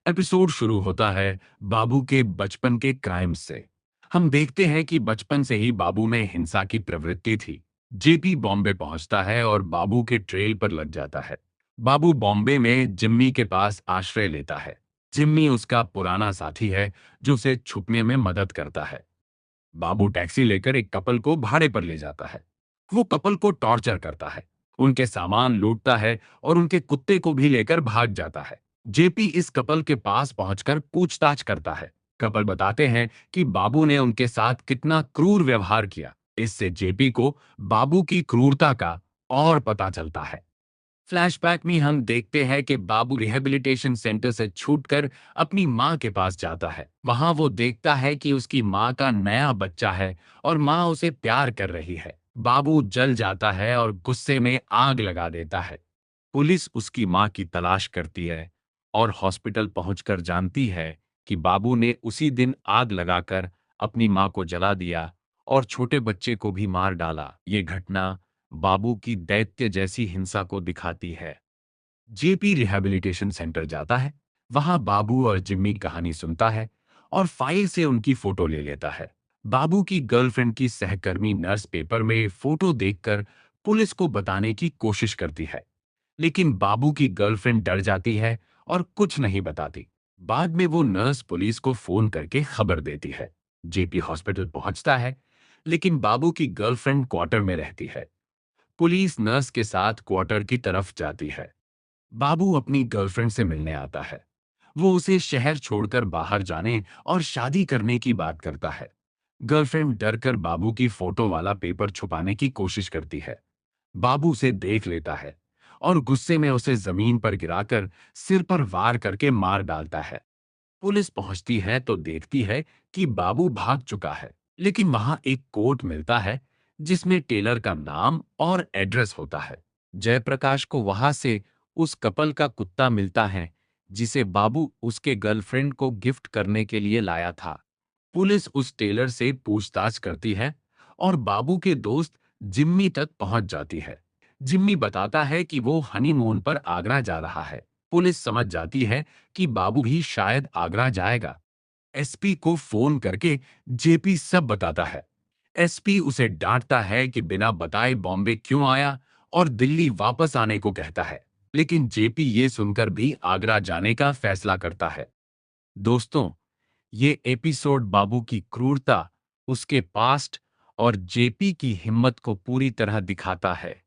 Episode शुरू होता है बाबू के बचपन के क्राइम से। हम देखते हैं कि बचपन से ही बाबू में हिंसा की प्रवृत्ति थी। जेपी बॉम्बे पहुंचता है और बाबू के ट्रेल पर लग जाता है। बाबू बॉम्बे में जिम्मी के पास आश्रय लेता है। जिम्मी उसका पुराना साथी है जो उसे छुपने में मदद करता है। बाबू टैक्सी लेकर एक कपल को भाड़े पर ले जाता है। वो कपल को टॉर्चर करता है, उनके सामान लूटता है और उनके कुत्ते को भी लेकर भाग जाता है। जेपी इस कपल के पास पहुंचकर पूछताछ करता है। कपल बताते हैं कि बाबू ने उनके साथ कितना क्रूर व्यवहार किया। इससे जेपी को बाबू की क्रूरता का और पता चलता है। फ्लैशबैक में हम देखते हैं कि बाबू रिहैबिलिटेशन सेंटर से छूटकर अपनी माँ के पास जाता है। वहां वो देखता है कि उसकी माँ का नया बच्चा है और माँ उसे प्यार कर रही है। बाबू जल जाता है और गुस्से में आग लगा देता है। पुलिस उसकी माँ की तलाश करती है और हॉस्पिटल पहुंचकर जानती है कि बाबू ने उसी दिन आग लगाकर अपनी माँ को जला दिया और छोटे बच्चे को भी मार डाला। ये घटना बाबू की दैत्य जैसी हिंसा को दिखाती है। जेपी रिहैबिलिटेशन सेंटर जाता है। वहां बाबू और जिम्मी कहानी सुनता है और फाइल से उनकी फोटो ले लेता है। बाबू की गर्लफ्रेंड की सहकर्मी नर्स पेपर में फोटो देखकर पुलिस को बताने की कोशिश करती है, लेकिन बाबू की गर्लफ्रेंड डर जाती है और कुछ नहीं बताती। बाद में वो नर्स पुलिस को फोन करके खबर देती है। जेपी हॉस्पिटल पहुंचता है, लेकिन बाबू की गर्लफ्रेंड क्वार्टर में रहती है। पुलिस नर्स के साथ क्वार्टर की तरफ जाती है। बाबू अपनी गर्लफ्रेंड से मिलने आता है। वो उसे शहर छोड़कर बाहर जाने और शादी करने की बात करता है। गर्लफ्रेंड डरकर बाबू की फोटो वाला पेपर छुपाने की कोशिश करती है। बाबू उसे देख लेता है और गुस्से में उसे जमीन पर गिराकर सिर पर वार करके मार डालता है। पुलिस पहुंचती है तो देखती है कि बाबू भाग चुका है, लेकिन वहां एक कोट मिलता है जिसमें टेलर का नाम और एड्रेस होता है। जयप्रकाश को वहां से उस कपल का कुत्ता मिलता है जिसे बाबू उसके गर्लफ्रेंड को गिफ्ट करने के लिए लाया था। पुलिस उस टेलर से पूछताछ करती है और बाबू के दोस्त जिम्मी तक पहुंच जाती है। जिम्मी बताता है कि वो हनीमून पर आगरा जा रहा है। पुलिस समझ जाती है कि बाबू भी शायद आगरा जाएगा। एसपी को फोन करके जेपी सब बताता है। एसपी उसे डांटता है कि बिना बताए बॉम्बे क्यों आया और दिल्ली वापस आने को कहता है, लेकिन जेपी ये सुनकर भी आगरा जाने का फैसला करता है। दोस्तों, ये एपिसोड बाबू की क्रूरता, उसके पास्ट और जेपी की हिम्मत को पूरी तरह दिखाता है।